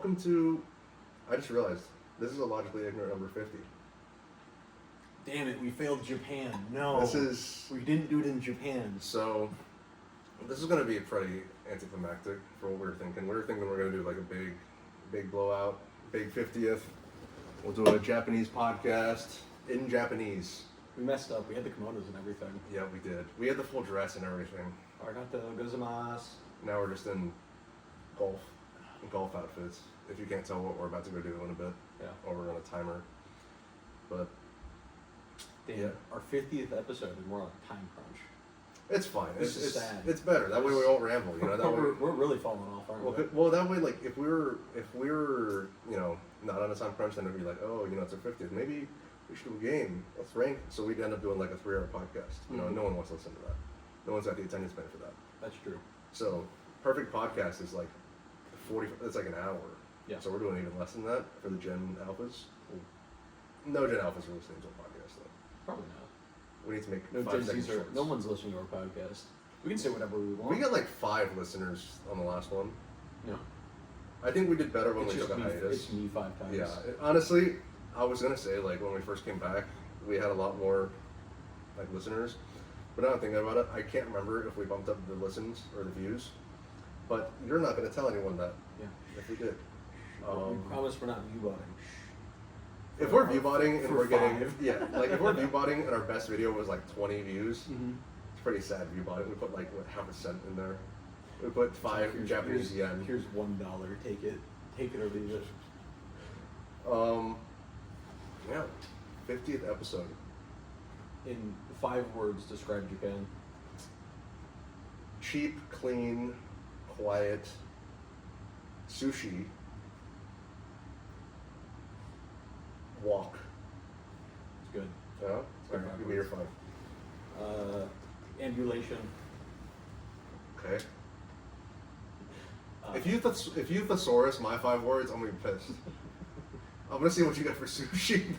welcome to, I just realized, this is Illogically Ignorant number 50. Damn it, we failed Japan. No. We didn't do it in Japan. So, this is going to be pretty anticlimactic for what we were thinking. We were thinking we're going to do like a big blowout, big 50th. We'll do a Japanese podcast in Japanese. We messed up. We had the kimonos and everything. Yeah, we did. We had the full dress and everything. Arigato gozaimasu. Now we're just in golf outfits. If you can't tell what we're about to go do in a bit. Yeah. Or we're on a timer. But damn, yeah. Our 50th episode and we're on a time crunch. It's fine. It's sad. It's better. That way we won't ramble. You know, that way we're really falling off, aren't we? Well, that way, like, if we were, you know, not on a time crunch, then it'd be like, oh, you know, it's our 50th. Maybe we should do a game. Let's rank. So we'd end up doing like a 3-hour podcast. You know, no one wants to listen to that. No one's got the attendance span for that. That's true. So perfect podcast is like 40. It's like an hour. Yeah. So we're doing even less than that for the Gen Alphas. No Gen Alphas are listening to a podcast though. Probably not. We need to make no 5 second shorts. No one's listening to our podcast. We can say whatever we want. We got like 5 listeners on the last one. No. I think we did better when we took a hiatus. It's me 5 times. Yeah. Honestly, I was gonna say like when we first came back, we had a lot more like listeners. But now I'm thinking about it, I can't remember if we bumped up the listens or the views. But you're not gonna tell anyone that. Yeah. If we did. We promise we're not view-botting. If we're view-botting and we're getting, 5. yeah, like if we're view-botting and our best video was like 20 views, it's pretty sad view-botting. We put like what, half a cent in there. We put 5 Japanese yen. Here's $1. Take it or leave it. Yeah, 50th episode. In 5 words, describe Japan. Cheap, clean, quiet, sushi, walk. It's good. Yeah? Good Alright, give me your 5. Ambulation. Okay. If you thesaurus my 5 words, I'm gonna be pissed. I'm gonna see what you got for sushi.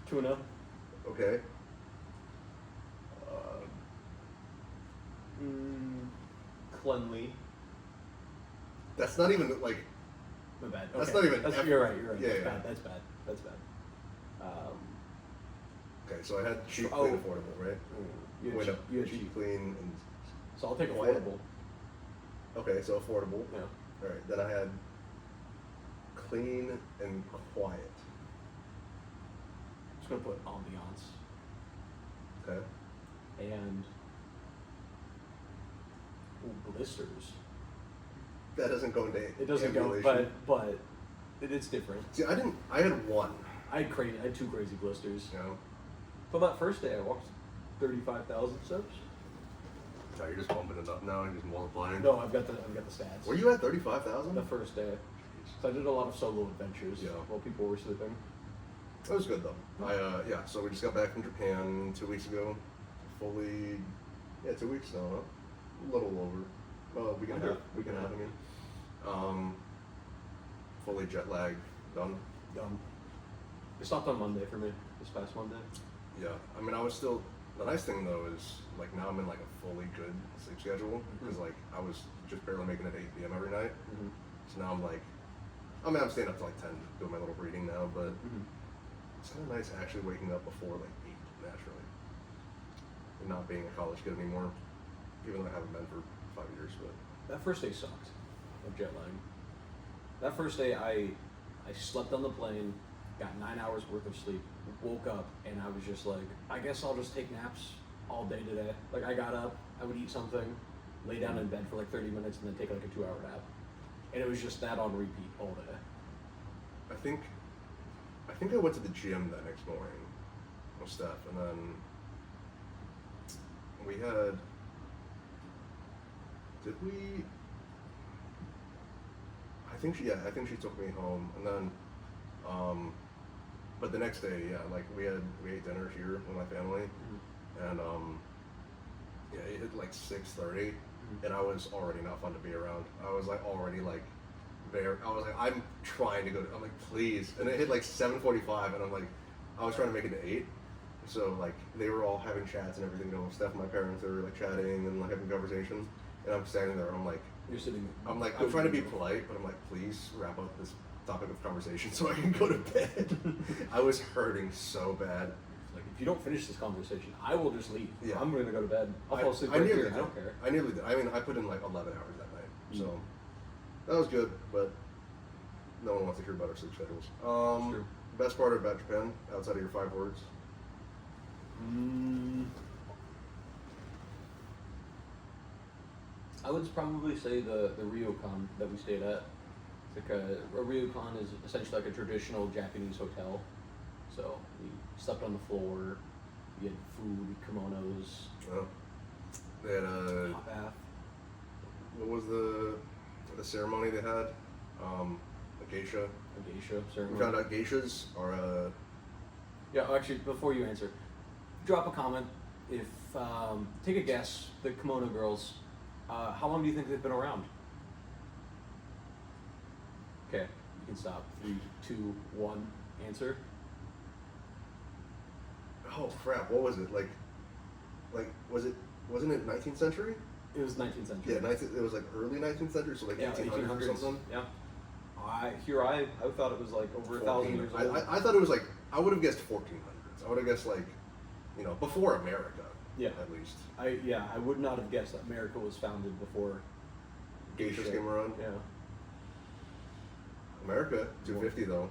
Tuna. Okay. Cleanly. That's not even like. My bad. Okay. That's not even. You're right. Yeah, That's bad. Okay, so I had cheap, clean, affordable, right? You had cheap, clean, and. So I'll take quiet. affordable. Okay, so affordable. Yeah. All right, then I had clean and quiet. Just gonna put ambiance. Okay. And blisters. That doesn't go into. It doesn't ambulation. go, but it's different. See, I had 1. I had 2 crazy blisters. You know. So that first day, I walked 35,000 steps. No, you're just bumping it up now and just multiplying. No, I've got the stats. Were you at 35,000? The first day. So I did a lot of solo adventures while people were sleeping. That was good though. So we just got back from Japan 2 weeks ago. Fully, 2 weeks now, huh? A little over. Well, week and a half, I mean. Fully jet lag, done. It stopped on Monday for me, this past Monday. Yeah, I mean, I was still, the nice thing though is, like, now I'm in like a fully good sleep schedule, because like, I was just barely making it 8 p.m. every night. So now I'm like, I'm staying up to like 10 doing my little reading now, but it's kind of nice actually waking up before like 8 naturally. And not being a college kid anymore, even though I haven't been for 5 years, but. That first day sucked of jet lag. That first day I slept on the plane, got 9 hours worth of sleep, woke up, and I was just like, I guess I'll just take naps all day today. Like, I got up, I would eat something, lay down in bed for like 30 minutes, and then take like a 2-hour nap. And it was just that on repeat all day. I think I went to the gym that next morning with Steph, and then we had. Did we? I think she took me home, and then, but the next day, like we ate dinner here with my family, and it hit like 6:30, and I was already not fun to be around. I was like already like. I was like, I'm trying to go. I'm like, please. And it hit like 7:45, and I'm like, I was trying to make it to 8. So like, they were all having chats and everything. You know, Steph and my parents, they were like chatting and like having conversations. and I'm standing there. You're sitting. I'm trying to be polite, but I'm like, please wrap up this topic of conversation so I can go to bed. I was hurting so bad. Like, if you don't finish this conversation, I will just leave. Yeah. I'm gonna go to bed. I'll fall asleep I right nearly here. did. I don't care. I nearly did. I mean, I put in like 11 hours that night, so that was good. But no one wants to hear about our sleep schedules. Sure. Best part about Japan, outside of your 5 words? I would probably say the ryokan that we stayed at. It's like a ryokan is essentially like a traditional Japanese hotel. So we slept on the floor. We had food, kimonos, Oh. They had a hot bath. what was the ceremony they had? A geisha. A geisha We ceremony. found out geishas are Yeah, actually, before you answer, drop a comment. If take a guess, the kimono girls, how long do you think they've been around? Okay, you can stop. 3, 2, 1. Answer. oh crap, what was it? Like wasn't it 19th century? It was 19th century. Yeah, it was like early 19th century, so like Yeah, 1800 or something. Yeah. I thought it was like over 1,000 years old. I thought it was like, I would have guessed 1400s. I would have guessed like, before America. Yeah. At least. I would not have guessed that America was founded before Geishas came around. Yeah. America, 250 though.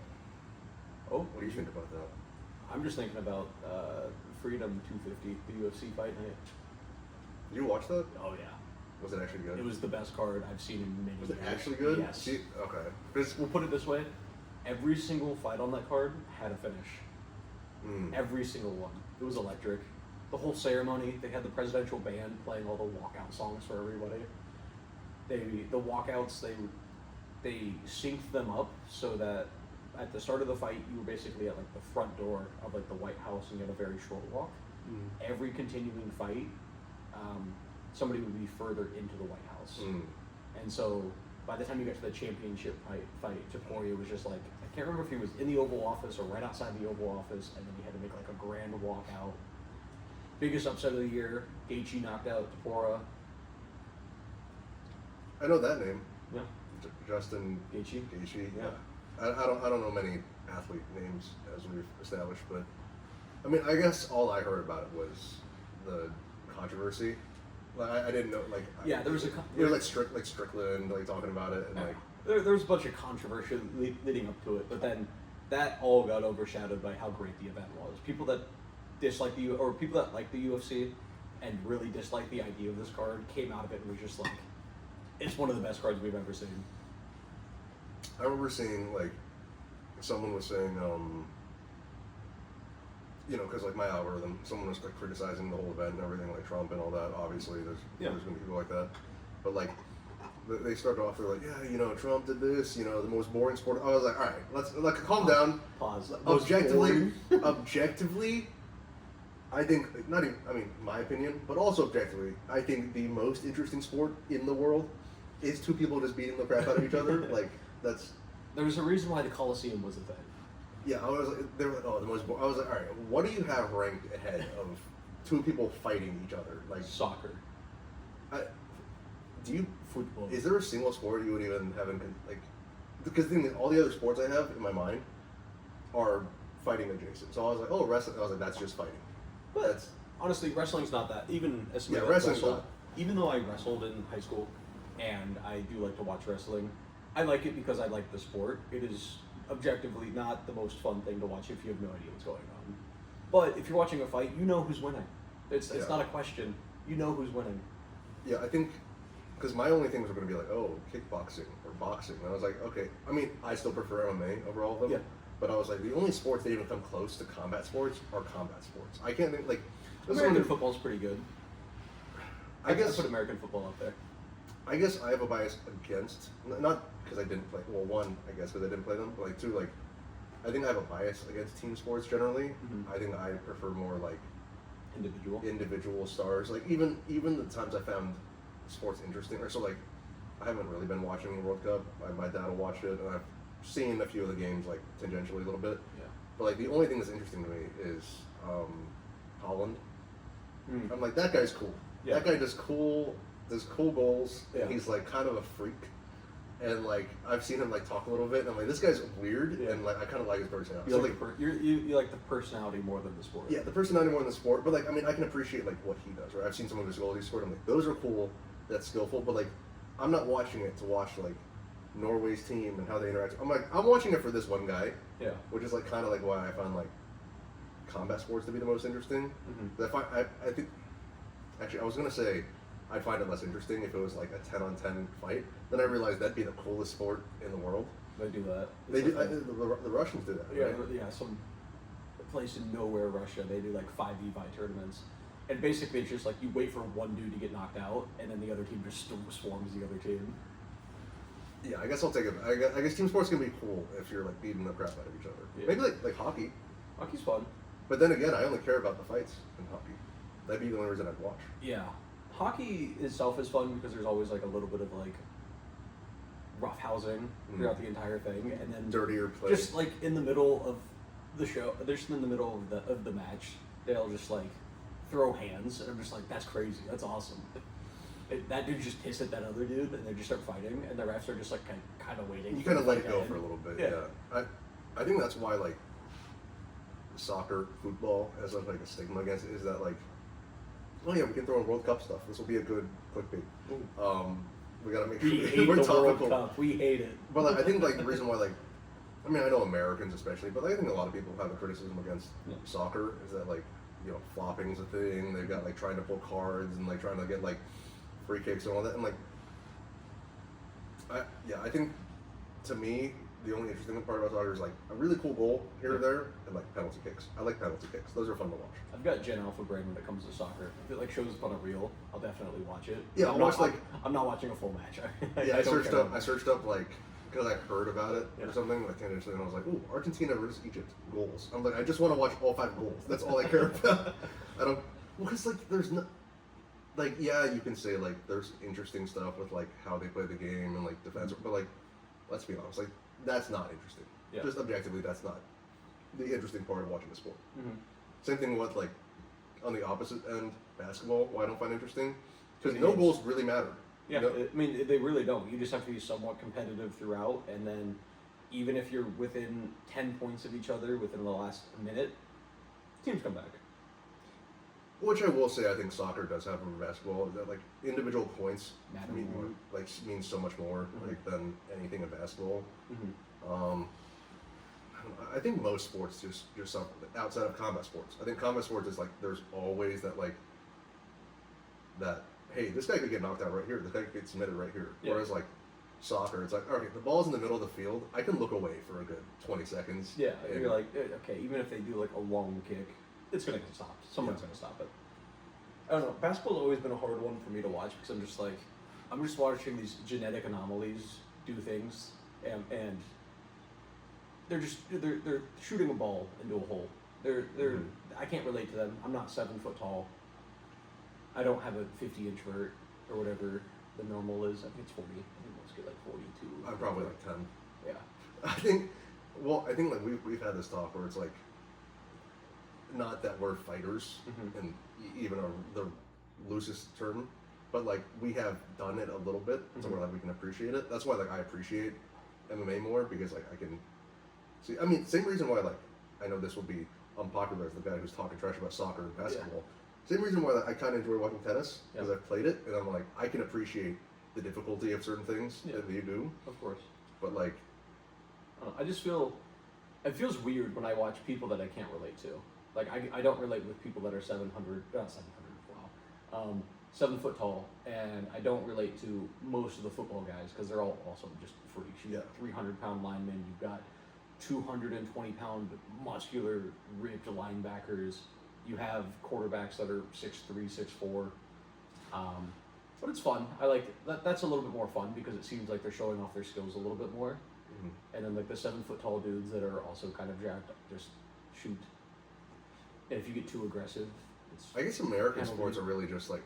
Oh, What do you think about that? I'm just thinking about Freedom 250, the UFC fight night. Did you watch that? Oh yeah. Was it actually good? It was the best card I've seen in many Was it years. actually good? Yes. See, okay. 'Cause- We'll put it this way: every single fight on that card had a finish. Mm. Every single one. It was electric. The whole ceremony, they had the presidential band playing all the walkout songs for everybody. The walkouts, they synced them up so that at the start of the fight, you were basically at like the front door of like the White House, and you had a very short walk. Mm. Every continuing fight, somebody would be further into the White House. Mm. And so by the time you got to the championship fight, Taporia was just like, I can't remember if he was in the Oval Office or right outside the Oval Office, and then he had to make like a grand walkout. Biggest upset of the year, Gaethje knocked out Taporia. I know that name. Yeah. Justin Gaethje. Gaethje. Yeah. I don't know many athlete names as we've established, but I mean, I guess all I heard about it was the controversy. Like I didn't know, like Yeah, there was a like Strickland like talking about it, and like there was a bunch of controversy leading up to it, but then that all got overshadowed by how great the event was. People that dislike people that like the UFC and really dislike the idea of this card came out of it and was just like, it's one of the best cards we've ever seen. I remember seeing like someone was saying, because like my algorithm, someone was like criticizing the whole event and everything, like Trump and all that. Obviously, there's going to be people like that, but like they started off, they're like, yeah, Trump did this, the most boring sport. I was like, all right, let's calm down. Pause. Objectively, I think my opinion, but also objectively, I think the most interesting sport in the world is two people just beating the crap out of each other. Like that's. There's a reason why the Coliseum was a thing. Yeah, I was like, they were like, oh, the most. I was like, all right, what do you have ranked ahead of two people fighting each other? Like Soccer. Do you Football. Is there a single sport you would even have in like? Because the thing is, all the other sports I have in my mind are fighting adjacent. So I was like, oh, wrestling. I was like, that's just fighting. But That's honestly, wrestling's not that. Even as somebody that wrestling's wrestled, not. even though I wrestled in high school, and I do like to watch wrestling, I like it because I like the sport. It is objectively not the most fun thing to watch if you have no idea what's going on. But if you're watching a fight, you know who's winning. It's not a question. You know who's winning. Yeah, I think because my only things were going to be like, oh, kickboxing or boxing. And I was like, okay. I mean, I still prefer MMA over all of them. Yeah. But I was like, the only sports that even come close to combat sports are combat sports. I can't think like. American football's pretty good. I guess put American football up there. I guess I have a bias against, not because I didn't play. Well, one, I guess because I didn't play them. But like two, like I think I have a bias against team sports generally. Mm-hmm. I think I prefer more like individual stars. Like even the times I found sports interesting, or so like I haven't really been watching the World Cup. My dad will watch it, and I've seen a few of the games like tangentially a little bit. Yeah. But like the only thing that's interesting to me is Holland. Mm. I'm like, that guy's cool. Yeah. That guy does cool, does cool goals. Yeah. And he's like kind of a freak. And like I've seen him like talk a little bit, and I'm like, this guy's weird, and like I kind of like his personality. You like the personality more than the sport. Yeah, the personality more than the sport. But like, I mean, I can appreciate like what he does. Right? I've seen some of his goals he scored. I'm like, those are cool. That's skillful. But like, I'm not watching it to watch like Norway's team and how they interact. I'm watching it for this one guy. Yeah. Which is like kind of like why I find like combat sports to be the most interesting. I think actually I was gonna say I'd find it less interesting if it was like a 10-on-10 fight. Then I realized that'd be the coolest sport in the world. They do that. They do. The Russians do that. Yeah, Right? yeah. Some place in nowhere, Russia. They do like 5v5 tournaments, and basically it's just like you wait for one dude to get knocked out, and then the other team just swarms the other team. Yeah, I guess I'll take it. I guess team sports can be cool if you're like beating the crap out of each other. Yeah. Maybe like hockey. Hockey's fun. But then again, I only care about the fights in hockey. That'd be the only reason I'd watch. Yeah, hockey itself is fun because there's always like a little bit of like roughhousing throughout the entire thing, and then Dirtier play. just like in the middle of the show, just in the middle of the match, they'll just like throw hands, and I'm just like, that's crazy, that's awesome. That dude just pissed at that other dude, and they just start fighting, and the refs are just like kind of waiting. You kind of let it go for a little bit. Yeah. I think that's why like soccer, football has like a stigma against it. Is that like, oh yeah, we can throw in World Cup stuff. This will be a good clickbait. We gotta make We sure hate we're the topical. World Cup. We hate it. But like, I think like the reason why like, I mean I know Americans especially, but I think a lot of people have a criticism against soccer is that like, you know, flopping's a thing. They've got like trying to pull cards and like trying to get like free kicks and all that. And like, I think to me the only interesting part about soccer is like a really cool goal here or there and like penalty kicks. I like penalty kicks. Those are fun to watch. I've got Gen Alpha brain when it comes to soccer. If it like shows up on a reel, I'll definitely watch it. Yeah, I'm not watching a full match. I searched up like because I heard about it or Yeah. something like tangentially, and I was like, "Ooh, Argentina versus Egypt goals." I'm like, I just want to watch all 5 goals. That's all I care about. I don't because like there's no like you can say like there's interesting stuff with like how they play the game and like defense, but like let's be honest, like that's not interesting. Yeah. Just objectively, that's not the interesting part of watching the sport. Mm-hmm. Same thing with like on the opposite end, basketball. Why I don't find interesting because The no games. goals really matter. Yeah, No- I mean, they really don't. You just have to be somewhat competitive throughout, and then even if you're within 10 points of each other within the last minute, teams come back. Which I will say, I think soccer does have over basketball. Is that like individual points Matter mean more. like means so much more like than anything in basketball. Mm-hmm. I think most sports just something outside of combat sports. I think combat sports is like there's always that like that. Hey, this guy could get knocked out right here. This guy could get submitted right here. Yeah. Whereas like soccer, it's like okay, the ball's in the middle of the field. I can look away for a good 20 seconds. Yeah, and you're like, okay, even if they do like a long kick, it's gonna get stopped. Someone's gonna stop it. I don't know. Basketball's always been a hard one for me to watch because I'm just watching these genetic anomalies do things, and they're shooting a ball into a hole. I can't relate to them. I'm not 7 foot tall. I don't have a 50-inch vert or whatever the normal is. I think it's 40. I think most get like 42. I'm probably like 10. Yeah. I think like we've had this talk where it's like not that we're fighters and even the loosest term, but like we have done it a little bit so we're like we can appreciate it. That's why like I appreciate MMA more because like I can see. I mean, same reason why like I know this will be unpopular as the guy who's talking trash about soccer and basketball. Same reason why like, I kind of enjoy watching tennis because I've played it and I'm like I can appreciate the difficulty of certain things that you do. Of course. But like I just feel it feels weird when I watch people that I can't relate to. Like I don't relate with people that are 7 foot tall, and I don't relate to most of the football guys because they're all also just freaks. You got 300-pound linemen, you've got 220-pound muscular ripped linebackers. You have quarterbacks that are 6'3", 6'4". But it's fun. I like that. That's a little bit more fun because it seems like they're showing off their skills a little bit more. And then like the 7 foot tall dudes that are also kind of jacked, just shoot. And if you get too aggressive, I guess American sports are really just like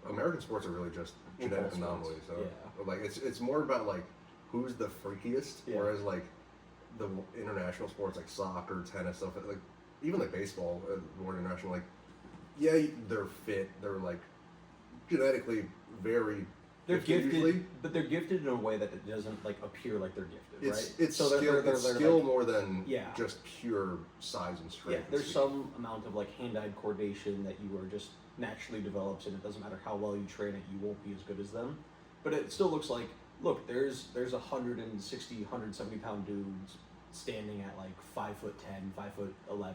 American sports are really just genetic anomalies. So like it's more about like who's the freakiest, whereas like the international sports like soccer, tennis, stuff like even like baseball, more international. Like they're fit, they're like genetically very They're gifted, usually. but they're gifted in a way that it doesn't like appear like they're gifted, right? It's so skill, they're it's skill like, more than yeah. just pure size and strength. Yeah, there's some amount of like hand-eye coordination that you are just naturally develops, and it doesn't matter how well you train it, you won't be as good as them. But it still looks like, look, there's 160, 170 pound dudes standing at like 5'10", 5'11".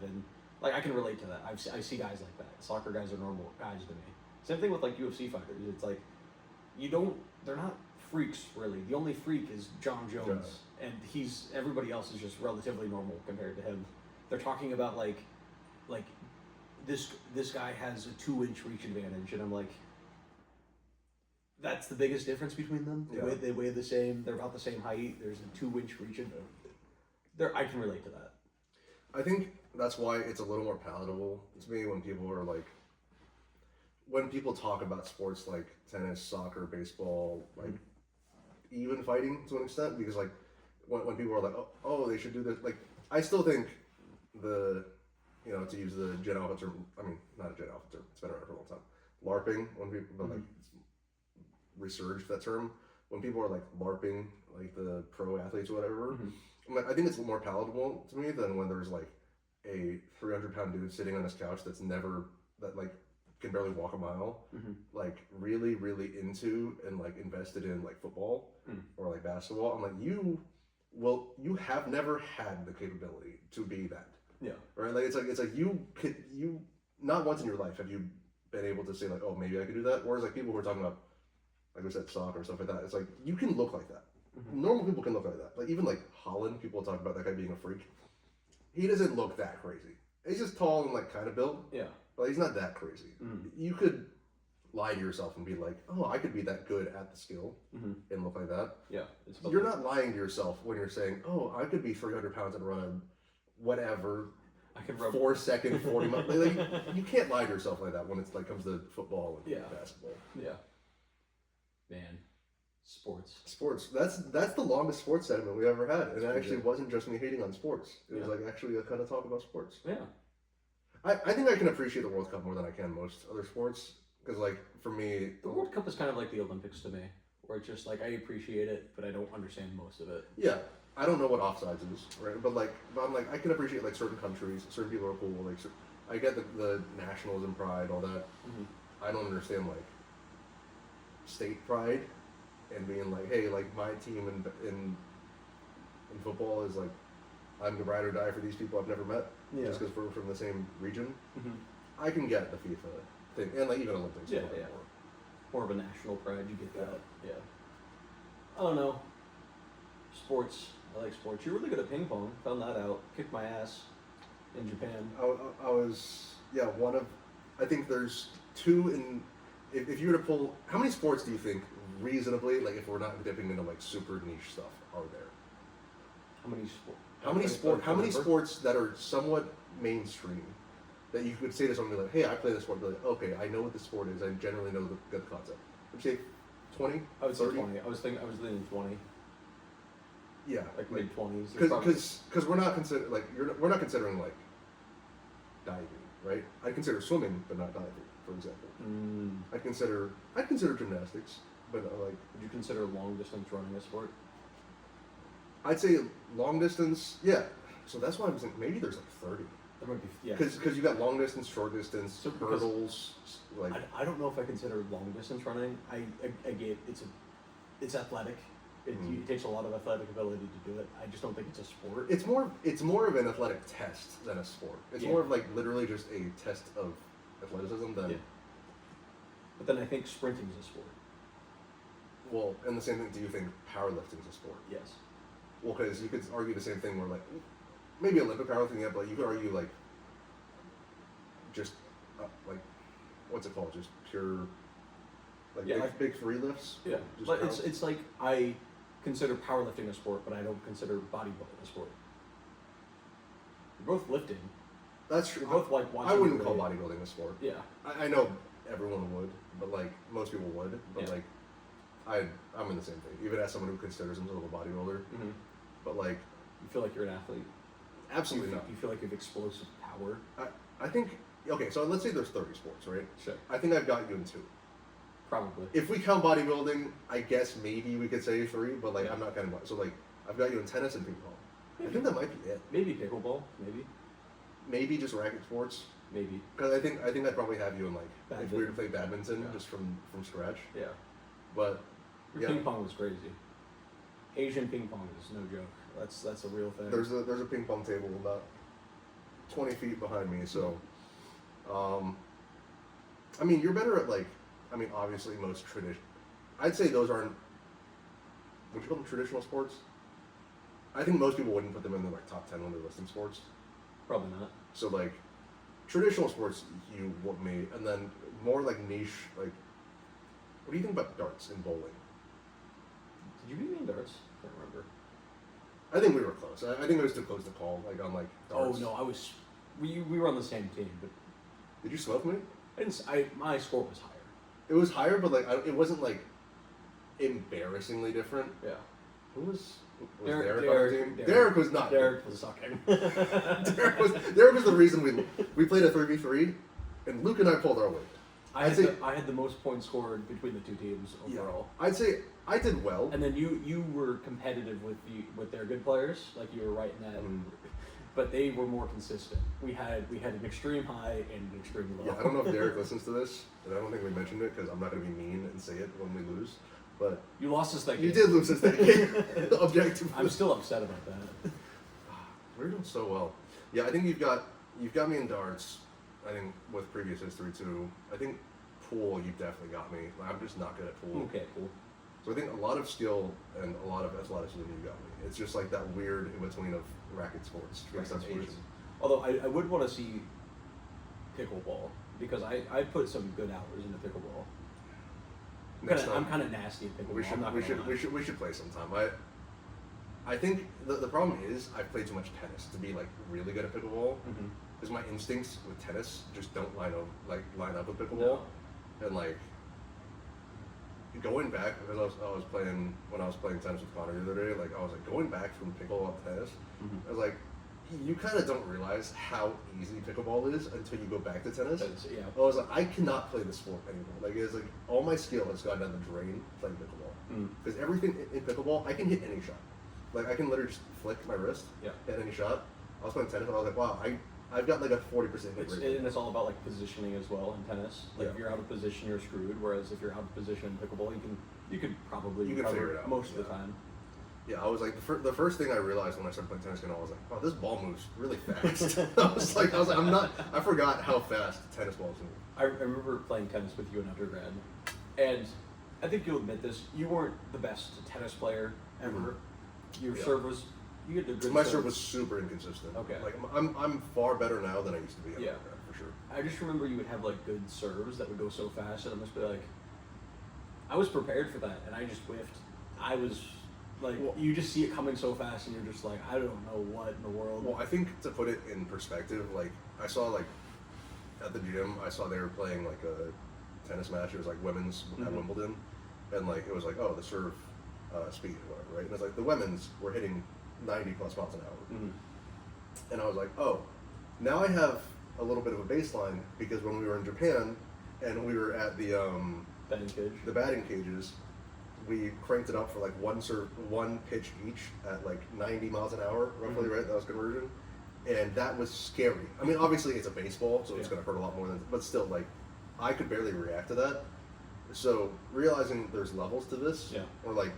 Like I can relate to that. I see guys like that. Soccer guys are normal guys to me. Same thing with like UFC fighters. It's like they're not freaks really. The only freak is John Jones, and everybody else is just relatively normal compared to him. They're talking about like this guy has a 2-inch reach advantage, and I'm like, that's the biggest difference between them. They weigh the same. They're about the same height. There's a 2-inch reach advantage. I can relate to that. I think that's why it's a little more palatable to me when people talk about sports like tennis, soccer, baseball, like even fighting to an extent, because like when people are like, oh, they should do this, like I still think to use the Gen Alpha term, I mean not a Gen Alpha term, it's been around for a long time. LARPing, when people like resurge that term, when people are like LARPing, like the pro athletes or whatever. I think it's more palatable to me than when there's like a 300-pound dude sitting on his couch that like can barely walk a mile, like really, really into and like invested in like football or like basketball. I'm like, you have never had the capability to be that. Yeah. Right. Like it's like you not once in your life have you been able to say like, oh, maybe I could do that. Whereas like people who are talking about, like I said, soccer and stuff like that, it's like you can look like that. Normal people can look like that. Like even like Holland, people talk about that guy being a freak. He doesn't look that crazy. He's just tall and like kind of built. Yeah. But he's not that crazy. You could lie to yourself and be like, oh, I could be that good at the skill and look like that. Yeah. You're not lying to yourself when you're saying, oh, I could be 300 pounds and run whatever. I could run 4 second 40 miles. Like, you can't lie to yourself like that when it's like comes to football and basketball. Yeah. Man. Sports. That's the longest sports segment we ever had, and it actually wasn't just me hating on sports. It was like actually a kind of talk about sports. Yeah. I think I can appreciate the World Cup more than I can most other sports, because like for me, the World Cup is kind of like the Olympics to me, where it's just like I appreciate it, but I don't understand most of it. Yeah. I don't know what offsides is, right? But I'm like I can appreciate like certain countries, certain people are cool. Like I get the nationalism pride, all that. I don't understand like state pride. And being like, hey, like my team in football is like, I'm the ride or die for these people I've never met, just because we're from the same region. I can get the FIFA thing, and like even Olympics. More of a national pride, you get that. Yeah. I don't know. Sports. I like sports. You're really good at ping pong. Found that out. Kicked my ass in Japan. I was one of. I think there's two in. If you were to pull, how many sports do you think reasonably, like if we're not dipping into like super niche stuff, are there? How many sports that are somewhat mainstream that you could say to someone like, hey, I play this sport, be like, okay, I know what this sport is, I generally know the concept. Would you say 20? I would say 20. I was thinking 20. Yeah, like mid-20s. Because we're not considering like diving, right? I consider swimming, but not diving, for example. I'd consider gymnastics, but like. Would you consider long distance running a sport? I'd say long distance, yeah. So that's why I'm saying maybe there's like 30. There might be, yeah. Because you got long distance, short distance, hurdles. Like I don't know if I consider long distance running. I get it's athletic. It takes a lot of athletic ability to do it. I just don't think it's a sport. It's more of an athletic test than a sport. It's more of like literally just a test of athleticism than. Yeah. But then I think sprinting is a sport. Well, and the same thing. Do you think powerlifting is a sport? Yes. Well, because you could argue the same thing where like maybe Olympic powerlifting, yeah, but you could argue like just like what's it called? Just pure like big free lifts. Yeah, but it's like I consider powerlifting a sport, but I don't consider bodybuilding a sport. You're both lifting. That's true. You're both like watching. I wouldn't call bodybuilding a sport. Yeah. I know everyone would, but like most people would, but like I'm in the same thing. Even as someone who considers himself a bodybuilder, but like you feel like you're an athlete. Absolutely not. You feel like you have explosive power. I think okay. So let's say there's 30 sports, right? Sure. I think I've got you in 2. Probably. If we count bodybuilding, I guess maybe we could say 3, but like Yeah. I'm not counting. So like I've got you in tennis and ping pong. I think that might be it. Maybe pickleball. Maybe. Maybe just racket sports. Maybe. Because I think I'd probably have you in like if we were to Badminton. play badminton Yeah. just from scratch. Yeah. But Your yeah, ping pong was crazy. Asian ping pong is no joke. That's a real thing. there's a ping pong table about 20 feet behind me. So, I mean, you're better at like, I mean, obviously most I'd say those aren't. Would you call them traditional sports? I think most people wouldn't put them in the like top 10 when they're listing sports. Probably not. So like, traditional sports you want me, and then more like niche like. What do you think about darts and bowling? Did you beat me in darts? I can't remember. I think we were close. I think it was too close to call, like on like darts. Oh no, I was. We were on the same team, but Did you smoke me? my score was higher. It was higher, but like it wasn't like embarrassing different. Yeah. Who was Derek- Derek on our Derek- team? Derek. Derek was not. Derek was sucking. Derek was the reason we played a 3v3, and Luke and I pulled our weight. I had the most points scored between the two teams overall. I'd say I did well. And then you were competitive with their good players, like you were right in that. But they were more consistent. We had an extreme high and an extreme low. Yeah, I don't know if Derek listens to this, and I don't think we mentioned it because I'm not going to be mean and say it when we lose. But You lost us that game. you did lose us that game, objectively. I'm still upset about that. We're doing so well. Yeah, I think you've got me in darts. I think with previous history too. I think pool, you definitely got me. I'm just not good at pool. Okay, cool. So I think a lot of skill and a lot of athleticism you got me. It's just like that weird in between of racket sports. Racket That's sports. Asian. Although I would want to see pickleball because I put some good hours into pickleball. Next I'm time, kind of nasty at pickleball. we should I'm not we gonna should lie. we should play sometime. I think the problem is I play too much tennis to be like really good at pickleball. Mhm. Because my instincts with tennis just don't line up with pickleball. No. And like going back, because I was playing when I was playing tennis with Connor the other day, like I was like going back from pickleball to tennis. Mhm. I was like, you kind of don't realize how easy pickleball is until you go back to tennis. Yeah. I was like, I cannot play the sport anymore. Like it's like all my skill has gone down the drain playing pickleball. Because everything in pickleball, I can hit any shot. Like I can literally just flick my wrist, Yeah. hit any shot. I was playing tennis and I was like, wow, I've got like a 40% hit rate. And it's all about like positioning as well in tennis. Like Yeah. if you're out of position, you're screwed. Whereas if you're out of position in pickleball, you could probably You can recover figure it out, most of yeah. the time. Yeah, I was like the first thing I realized when I started playing tennis again, I was like, wow, this ball moves really fast. I was like, I forgot how fast tennis balls move. I remember playing tennis with you in undergrad, and I think you'll admit this. You weren't the best tennis player ever. Your Yeah. serve was you had a good. My serve was super inconsistent. Okay. Like I'm far better now than I used to be. Yeah. For sure. I just remember you would have like good serves that would go so fast, and I must be like, I was prepared for that, and I just whiffed. I was like, Well- you just see it coming so fast, and you're just like, I don't know what in the world. Well, I think to put it in perspective, like I saw like at the gym, I saw they were playing like a tennis match. It was like women's at Mhm. Wimbledon, and like it was like, oh, the serve speed or whatever, right? And it's like the women's were hitting 90 plus miles an hour, Mhm. and I was like, oh, now I have a little bit of a baseline because when we were in Japan and we were at the Batting cage. the batting cages, we cranked it up for like one pitch each at like 90 miles an hour, roughly, Mhm. right? That was conversion. And that was scary. I mean, obviously it's a baseball, so it's Yeah. going to hurt a lot more than, but still, like, I could barely react to that. So realizing there's levels to this, Yeah. or like,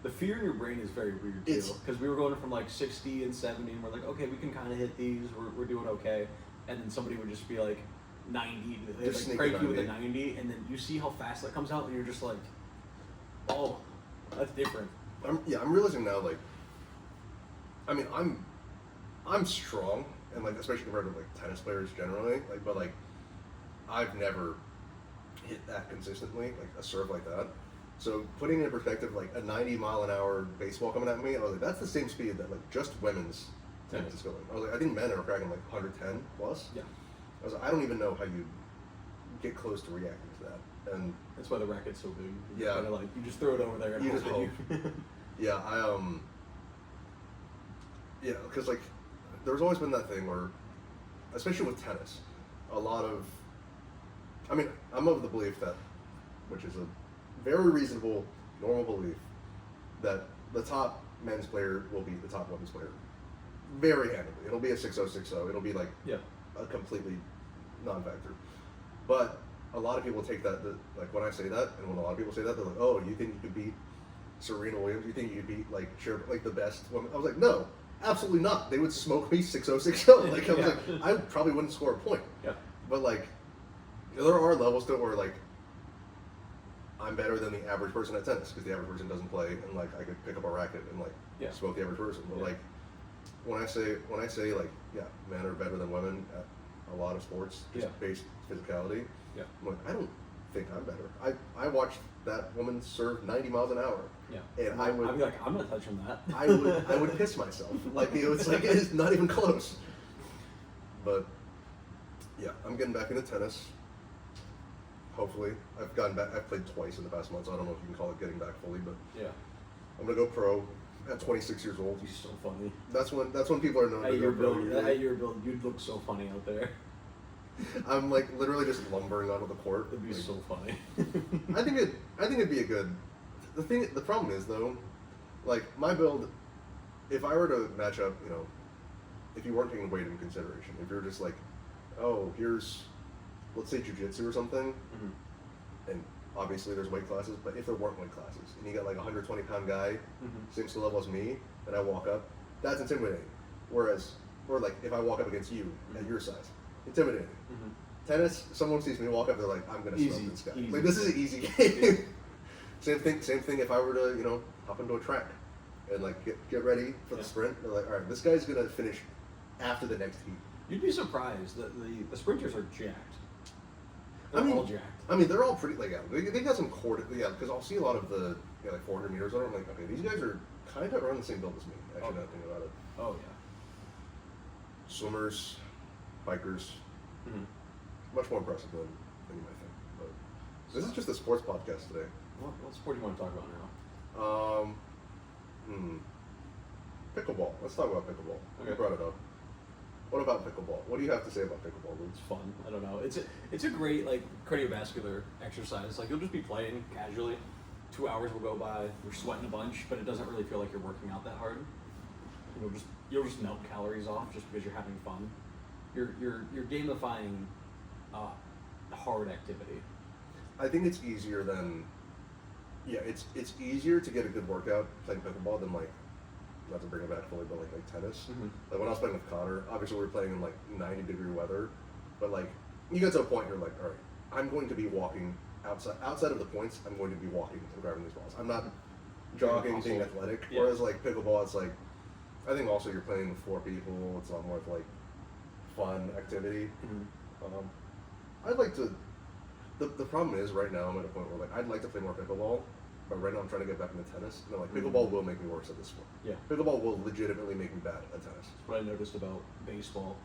The fear in your brain is very weird too, It's- because we were going from like 60 and 70, and we're like, okay, we can kind of hit these, we're doing okay, and then somebody would just be like 90, they Just like sneak crank a you with a 90. 90, and then you see how fast that comes out, and you're just like, oh, that's different. I'm realizing now, like, I mean, I'm strong, and like, especially compared to like tennis players generally, like, but like, I've never hit that consistently, like a serve like that. So putting it in perspective, like a 90-mile-an-hour baseball coming at me, I was like, that's the same speed that like just women's tennis is going. I was like, I think men are cracking like 110 plus. Yeah, I was like, I don't even know how you get close to reacting to that. And that's why the racket's so big. You Yeah. kinda like you just throw it over there and You hope just that you. yeah, yeah, because like there's always been that thing where, especially with tennis, a lot of, I mean, I'm of the belief that which is a very reasonable, normal belief that the top men's player will beat the top women's player very handily. It'll be a 6-0, 6-0. It'll be like a completely non-factor. But a lot of people take that, like when I say that, and when a lot of people say that, they're like, oh, you think you could beat Serena Williams? You think you could beat like the best woman? I was like, no, absolutely not. They would smoke me 6-0, 6-0. Like I was like, I probably wouldn't score a point. Yeah. But like, there are levels to it where like I'm better than the average person at tennis because the average person doesn't play, and like I could pick up a racket and like smoke the average person. But like when I say like men are better than women at a lot of sports just based physicality. Yeah. I'm like, I don't think I'm better. I watched that woman serve 90 miles an hour. Yeah. And I'd be like, I'm not touching that. I would piss myself. Like it's like it's not even close. But yeah, I'm getting back into tennis. Hopefully, I've played twice in the past month, so I don't know if you can call it getting back fully, but I'm gonna go pro at 26 years old. You're so funny. That's when people are known. At your build, you'd look so funny out there. I'm like literally just lumbering onto the court. It'd be so funny. I think it'd be a good. The problem is though, like my build, if I were to match up, if you weren't taking weight into consideration, if you're just like, oh, here's, let's say jiu-jitsu or something, and obviously there's weight classes, but if there weren't weight classes, and you got like a 120-pound guy, same skill level as me, and I walk up, that's intimidating. Or like if I walk up against you at your size, intimidating. Tennis, someone sees me walk up, they're like, I'm gonna smoke this guy. Like this is an easy game. Same thing if I were to, hop into a track and like get ready for the sprint. They're like, all right, this guy's gonna finish after the next heat. You'd be surprised that the sprinters are jacked. They're all jacked. I mean, they're all pretty, like, they got some because I'll see a lot of the, like 400 meters on. I'm like, okay, these guys are kind of around the same build as me. Actually, not thinking about it. Oh yeah. Swimmers, bikers, much more impressive than you might think. But this is just a sports podcast today. What sport do you want to talk about now? Pickleball. Let's talk about pickleball. Okay. You brought it up. What about pickleball? What do you have to say about pickleball, Luke? It's fun. I don't know. It's a great like cardiovascular exercise. Like you'll just be playing casually. 2 hours will go by. You're sweating a bunch, but it doesn't really feel like you're working out that hard. You'll just melt calories off just because you're having fun. You're gamifying hard activity. I think it's easier than it's easier to get a good workout playing pickleball than like, not to bring it back fully, but like tennis. Like when I was playing with Connor, obviously we were playing in like 90-degree weather, but like you get to a point you're like, all right, I'm going to be walking outside of the points. I'm going to be walking and grabbing these balls. I'm not jogging, being athletic. Yeah. Whereas like pickleball, it's like, I think also you're playing with 4 people. It's a lot more of like fun activity. I'd like to. The problem is right now I'm at a point where like I'd like to play more pickleball, but right now I'm trying to get back into tennis. And like pickleball will make me worse at this sport. Yeah, pickleball will legitimately make me bad at tennis. That's what I noticed about baseball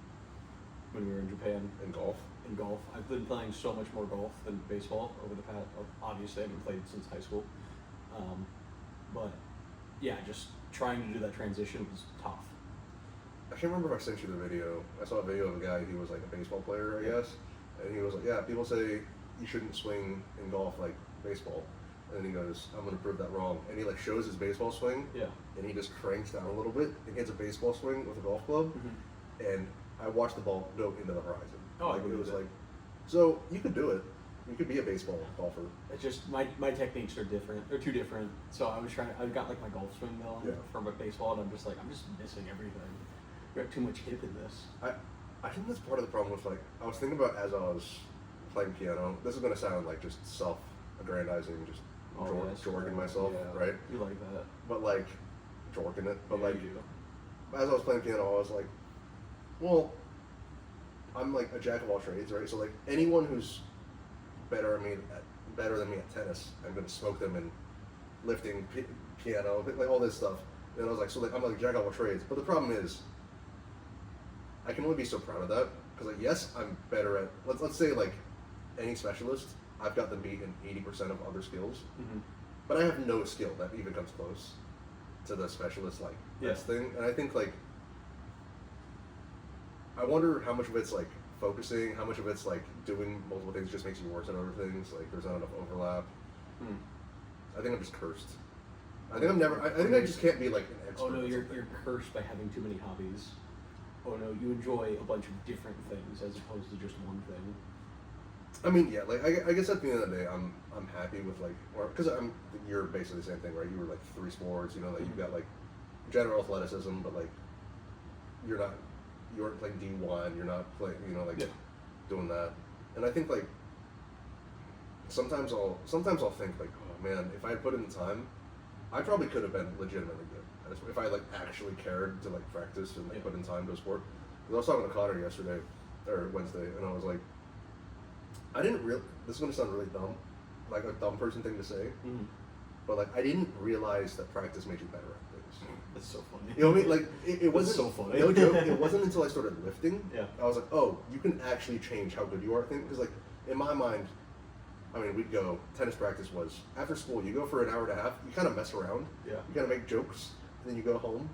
when we were in Japan. And golf. In golf, I've been playing so much more golf than baseball over the past. Obviously, I haven't played since high school, but yeah, just trying to do that transition was tough. I can't remember if I sent you the video. I saw a video of a guy. He was like a baseball player, I guess, and he was like, "Yeah, people say you shouldn't swing in golf like baseball." And then he goes, "I'm gonna prove that wrong." And he like shows his baseball swing. Yeah. And he just cranks down a little bit and hits a baseball swing with a golf club. And I watched the ball go into the horizon. Oh, like, it was like, so you could do it. You could be a baseball golfer. It's just my techniques are different. They're too different. So I've got like my golf swing though from a baseball, and I'm just missing everything. You have too much hip in this. I think that's part of the problem with like, I was thinking about as I was playing piano, this is going to sound like just self-aggrandizing, just jorking myself, right? You like that. But like, jorking it. But yeah, like, as I was playing piano, I was like, well, I'm like a jack of all trades, right? So like, anyone who's better than me at tennis, I'm going to smoke them in lifting, piano, like all this stuff. And I was like, so like, I'm like jack of all trades. But the problem is, I can only be so proud of that, because like, yes, I'm better at, let's say like any specialist, I've got them beat in 80% of other skills, but I have no skill that even comes close to the specialist like this thing. And I think like, I wonder how much of it's like focusing, how much of it's like doing multiple things just makes you worse at other things. Like there's not enough overlap. I think I'm just cursed. I think I'm never. I think I just can't be like an expert. Oh no, at you're something. you're cursed by having too many hobbies. Oh no, you enjoy a bunch of different things as opposed to just one thing. I mean, yeah, like I guess at the end of the day, I'm happy with like, or because you're basically the same thing, right? You were like 3 sports, you know, like you've got like general athleticism, but like you aren't playing D1, you're not playing, you know, like doing that, and I think like sometimes I'll think like, oh man, if I had put in the time, I probably could have been legitimately good at this, if I like actually cared to like practice and like put in time to a sport. 'Cause I was talking to Connor yesterday or Wednesday, and I was like, I didn't real. This is gonna sound really dumb, like a dumb person thing to say, but like I didn't realize that practice made you better at things. That's so funny. You know what I mean? Like it wasn't so funny. No joke. It wasn't until I started lifting. Yeah. I was like, oh, you can actually change how good you are at things. Because like in my mind, I mean, we'd go tennis practice was after school. You go for an hour and a half. You kind of mess around. Yeah. You kind of make jokes, and then you go home,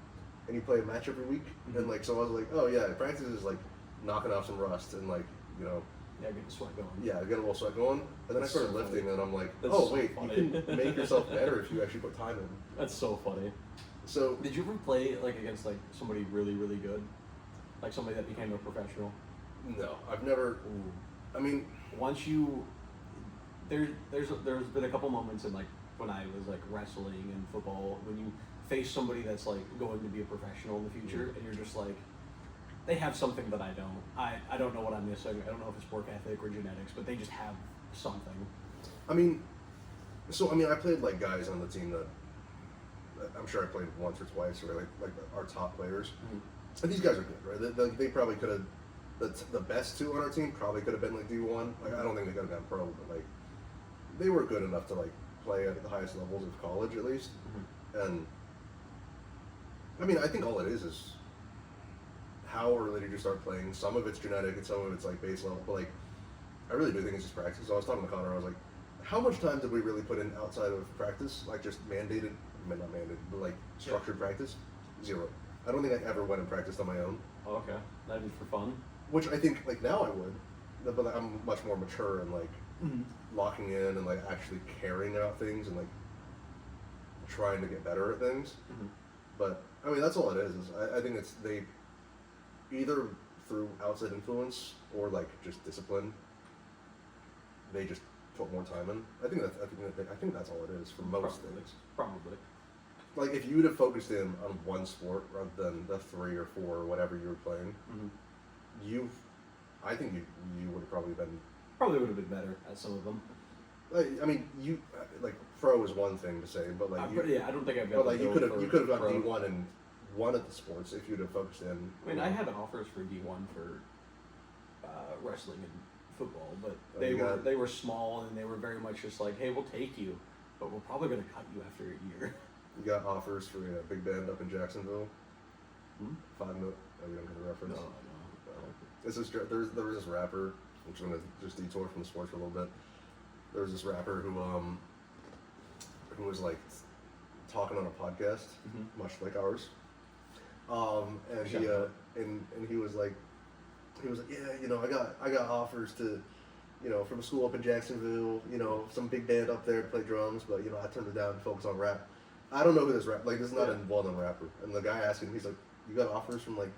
and you play a match every week. And like so, I was like, oh yeah, practice is like knocking off some rust and like you know. Yeah, get the sweat going. Yeah, I get a little sweat going, and then I started lifting, and I'm like, That's oh so wait, funny. you can make yourself better if you actually put time in. That's so funny. So Did you ever play like against like somebody really really good, like somebody that became a professional? no, I've never. I mean, Once you, there's been a couple moments in like when I was like wrestling and football when you face somebody that's like going to be a professional in the future and you're just like, they have something that I don't. I don't know what I'm missing. I don't know if it's work ethic or genetics, but they just have something. I mean, I played like guys on the team that I'm sure I played once or twice, or like our top players, and these guys are good, right? They probably could have. The best 2 on our team probably could have been like D1. Like I don't think they could have gone pro, but like they were good enough to like play at the highest levels of college at least. And I mean, I think all it is how early did you start playing? Some of it's genetic and some of it's like base level, but like I really do think it's just practice. So I was talking to Connor, I was like, how much time did we really put in outside of practice? Like just mandated, I mean not mandated, but like structured practice? 0. I don't think I ever went and practiced on my own. Oh, okay, that'd be for fun. Which I think like now I would, but like, I'm much more mature and like locking in and like actually caring about things and like trying to get better at things. But I mean that's all it is I think it's they either through outside influence or like just discipline, they just put more time in. I think that's all it is for most things. Probably. Like if you would have focused in on one sport rather than the 3 or 4 or whatever you were playing, I think you would have probably been. Probably would have been better at some of them. I mean, you like pro is one thing to say, but like I don't think I've got. but like you could have gone D1 in one of the sports if you'd have focused in. I mean, I had offers for D1 for wrestling and football, but they were small and they were very much just like, hey, we'll take you, but we're probably going to cut you after a year. You got offers for a big band up in Jacksonville. 5 minutes. Oh, you don't get the reference. No. There was this rapper. I'm just gonna just detour from the sports for a little bit. There was this rapper who was like talking on a podcast, much like ours. And he was like, yeah, you know, I got offers to, you know, from a school up in Jacksonville, you know, some big band up there to play drums, but you know, I turned it down to focus on rap. I don't know who this this is not a well-known rapper. And the guy asked him, he's like, you got offers from like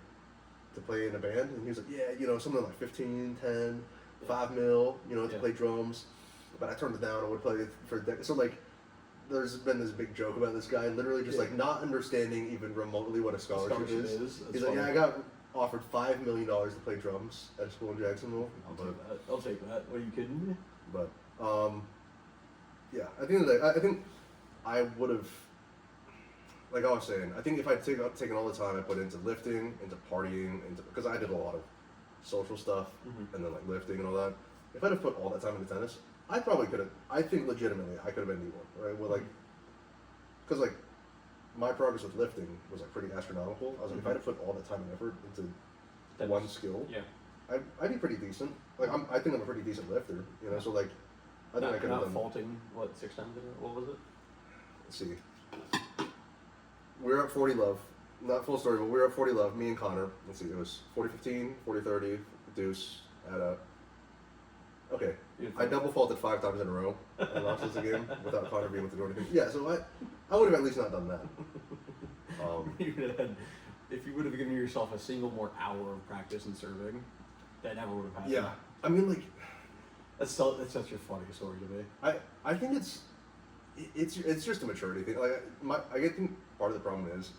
to play in a band? And he was like, yeah, you know, something like 15, 10, 5 mil, you know, to play drums. But I turned it down. I would play for so like there's been this big joke about this guy literally just like not understanding even remotely what a scholarship is. He's like, yeah, I got offered $5 million to play drums at a school in Jacksonville. I'll take that. Are you kidding me? But yeah, at the end of the day, I think I would have, like I was saying, I think if I'd taken all the time I put into lifting, into partying, because I did a lot of social stuff and then like lifting and all that. If I'd have put all that time into tennis, I probably could have. I think legitimately I could have been D1, right? Well, like, because like my progress with lifting was like pretty astronomical. I was like, if I'd have put all that time and effort into one skill, I'd be pretty decent. Like I think I'm a pretty decent lifter, you know. So like, I think I could have done. Not faulting what 6 times? What was it? Let's see. We were at 40 love. Not full story, but we were at 40 love. Me and Connor. Let's see. It was 40-15, 40-30, deuce, at okay, Yeah. I double faulted 5 times in a row and lost this game without Connor being able to do anything. Yeah, so I would have at least not done that. You would have had, if you would have given yourself a single more hour of practice in serving, that never would have happened. Yeah, I mean, like, That's such a funny story to me. I think it's just a maturity thing. Like, I think part of the problem is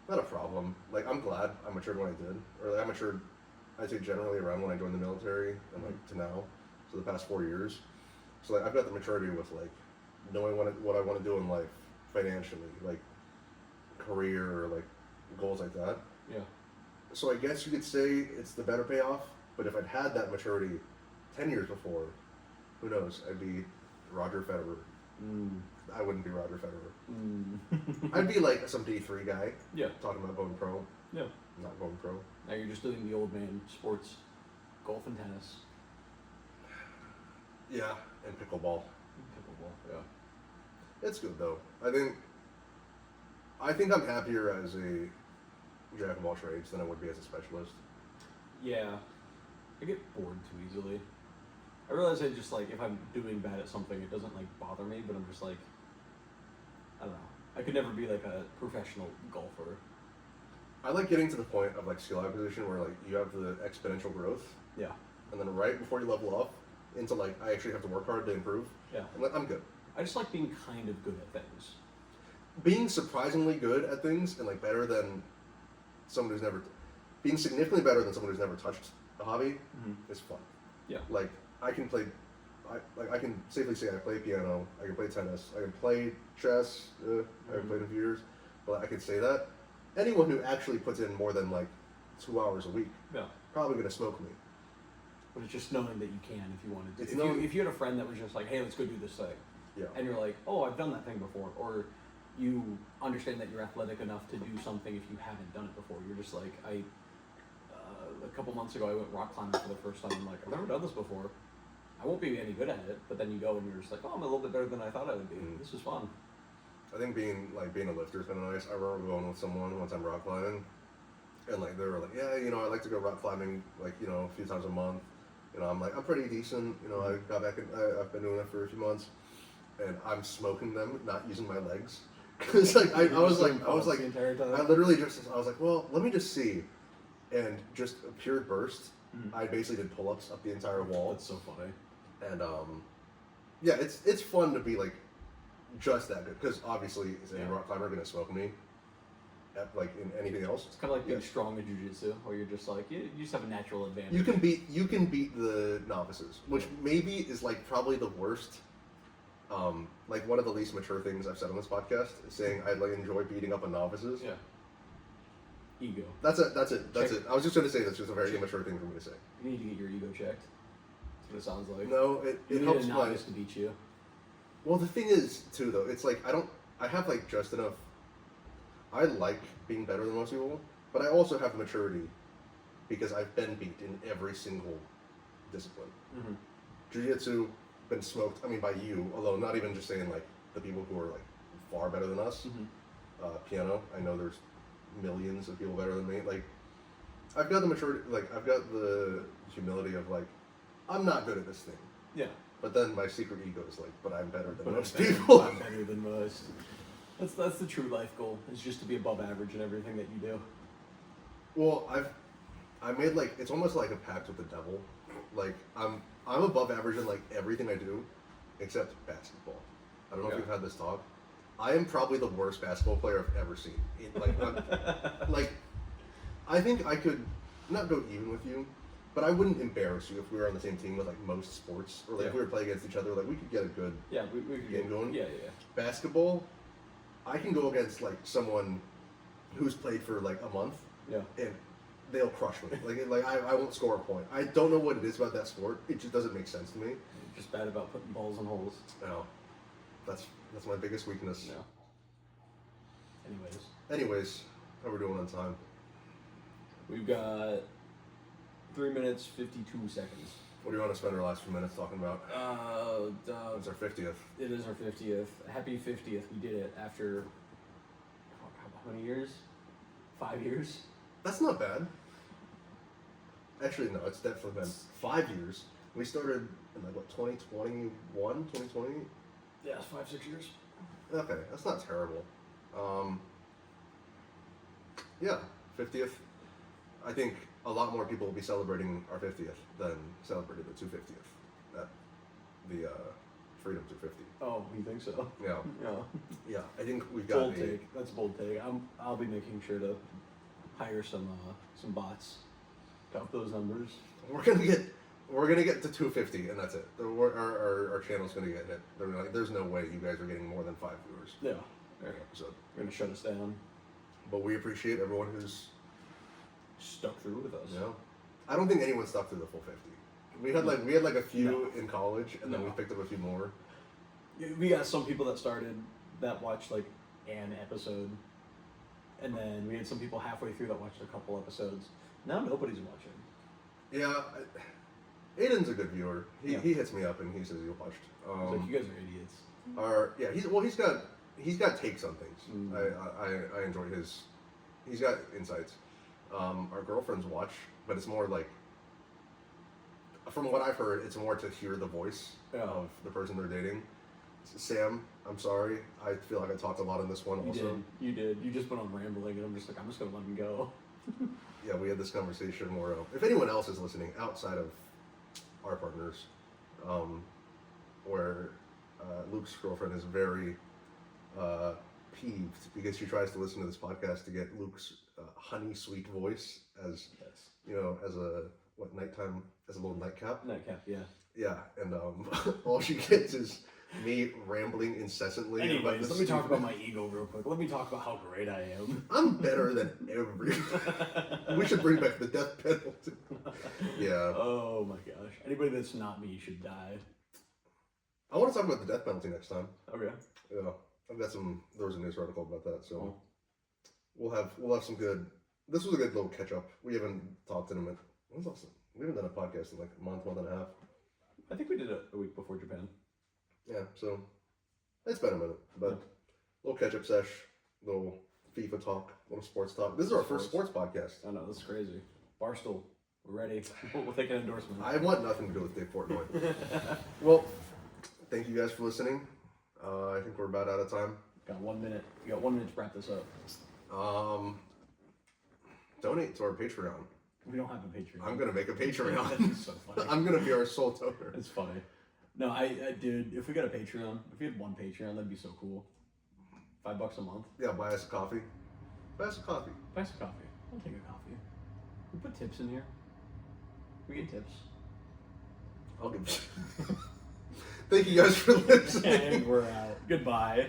not a problem. Like, I'm glad I matured when I did, or like, I matured, I'd say generally around when I joined the military and like to now, so the past 4 years. So like I've got the maturity with like knowing what I want to do in life, financially, like career, or like goals like that. Yeah. So I guess you could say it's the better payoff. But if I'd had that maturity 10 years before, who knows? I'd be Roger Federer. I wouldn't be Roger Federer. I'd be like some D3 guy. Yeah. Talking about going pro. Yeah. Not going pro. Now you're just doing the old man sports, golf and tennis. Yeah, and pickleball. Pickleball, yeah. It's good though. I think I'm happier as a jack of all trades than I would be as a specialist. Yeah. I get bored too easily. I realize I just like, if I'm doing bad at something, it doesn't like bother me, but I'm just like, I don't know. I could never be like a professional golfer. I like getting to the point of like skill acquisition where like you have the exponential growth. Yeah. And then right before you level up into like I actually have to work hard to improve. Yeah. I'm good. I just like being kind of good at things. Being surprisingly good at things and like better than someone who's never, being significantly better than someone who's never touched a hobby is fun. Yeah. Like I can play, I can safely say I play piano, I can play tennis, I can play chess. I haven't played in a few years, but I can say that. Anyone who actually puts in more than like 2 hours a week, probably gonna smoke me. But it's just knowing that you can if you wanted to. It's if you had a friend that was just like, hey, let's go do this thing. Yeah. And you're like, oh, I've done that thing before. Or you understand that you're athletic enough to do something if you haven't done it before. You're just like, a couple months ago, I went rock climbing for the first time. I'm like, I've never done this before. I won't be any good at it. But then you go and you're just like, oh, I'm a little bit better than I thought I would be. This is fun. I think being a lifter is kind of nice. I remember going with someone one time rock climbing, and like they were like, yeah, I like to go rock climbing like a few times a month. I'm like, I'm pretty decent. I got back in, I've been doing it for a few months, and I'm smoking them, not using my legs. Cause like I was like the entire time? I literally I was like, well, let me just see, and just a pure burst. I basically did pull-ups up the entire wall. That's so funny. And yeah, it's fun to be like just that good, because obviously is a rock climber gonna smoke me like in anything else? It's kind of like being strong in jiu-jitsu, where you're just like, you just have a natural advantage. You can beat the novices, which maybe is like probably the worst. Like one of the least mature things I've said on this podcast is saying I like enjoy beating up on novices. Yeah. Ego. That's it. I was just gonna say that's just a very immature thing for me to say. You need to get your ego checked. That's what it sounds like. No, it helps a novice to beat you. Well, the thing is too though, it's like I have like just enough. I like being better than most people, but I also have maturity because I've been beat in every single discipline. Jiu-jitsu, been smoked, by you, although not even just saying like the people who are like far better than us. Piano, I know there's millions of people better than me. Like, I've got the maturity, like I've got the humility of like, I'm not good at this thing. Yeah. But then my secret ego is like, but I'm better than most people. I'm better than most. That's the true life goal, is just to be above average in everything that you do. Well, I made like, it's almost like a pact with the devil. Like I'm above average in like everything I do, except basketball. I don't know if you've had this talk. I am probably the worst basketball player I've ever seen. I think I could not go even with you, but I wouldn't embarrass you if we were on the same team with like most sports, or like if we were playing against each other. Like we could get a good we could game going. Yeah. Basketball, I can go against like someone who's played for like a month. Yeah. And they'll crush me. I won't score a point. I don't know what it is about that sport. It just doesn't make sense to me. You're just bad about putting balls in holes. No, that's my biggest weakness. No. Anyways, how we doing on time? We've got 3 minutes 52 seconds. What do you want to spend our last few minutes talking about? It's our 50th. It is our 50th. Happy 50th. We did it after how many years? 5 years. That's not bad. Actually, no, it's definitely been 5 years. We started in like what 2021, 2020. Yeah, 5-6 years. Okay, that's not terrible. Yeah, 50th. I think a lot more people will be celebrating our 50th than celebrated the 250th. At the Freedom 250. Oh, you think so? Yeah. Yeah. Yeah, I think we've got Bold take. That's a bold take. I'll be making sure to hire some bots to up those numbers. We're gonna get to 250, and that's it. Our channel's gonna get it. There's no way you guys are getting more than 5 viewers. Yeah. Per episode. We're gonna shut us down. But we appreciate everyone who's Stuck through with us. you know. I don't think anyone stuck through the full 50. We had like a few in college, and then we picked up a few more. Yeah, we got some people that started that watched like an episode, and then we had some people halfway through that watched a couple episodes. Now nobody's watching. Yeah, Aiden's a good viewer. He Yeah. he hits me up and he says he watched. It's like, you guys are idiots. He's got takes on things. Mm. I enjoy his. He's got insights. Our girlfriends watch, but it's more like, from what I've heard, it's more to hear the voice of the person they're dating. Sam, I'm sorry. I feel like I talked a lot in this one also. You did. You just went on rambling, and I'm just gonna let him go. Yeah, we had this conversation where if anyone else is listening outside of our partners, where Luke's girlfriend is very peeved because she tries to listen to this podcast to get Luke's honey sweet voice as as a nighttime, as a little nightcap. Nightcap, yeah. Yeah, and all she gets is me rambling incessantly. Anyways, let me talk about my ego real quick. Let me talk about how great I am. I'm better than we should bring back the death penalty. Yeah. Oh my gosh. Anybody that's not me should die. I want to talk about the death penalty next time. Okay. Yeah. I've got there was a news article about that, so we'll have some good. This was a good little catch up. We haven't talked in a minute. We haven't done a podcast in like a month and a half. I think we did it a week before Japan. Yeah, so it's been a minute, but little catch up sesh, little FIFA talk, little sports talk. This is our first sports podcast. I know, this is crazy. Barstool, we're ready. We'll take an endorsement. I want nothing to do with Dave Portnoy. Well, thank you guys for listening. I think we're about out of time. Got 1 minute. You got 1 minute to wrap this up. Donate to our Patreon. We don't have a Patreon. I'm gonna make a Patreon. That's so funny. I'm gonna be our sole donor. It's funny. No, dude, if we got a Patreon, if we had one Patreon, that'd be so cool. $5 a month. Yeah, buy us a coffee. Buy us a coffee. Buy us a coffee. I'll take a coffee. We put tips in here. We get tips. I'll give. Thank you guys for listening. And we're out. Goodbye.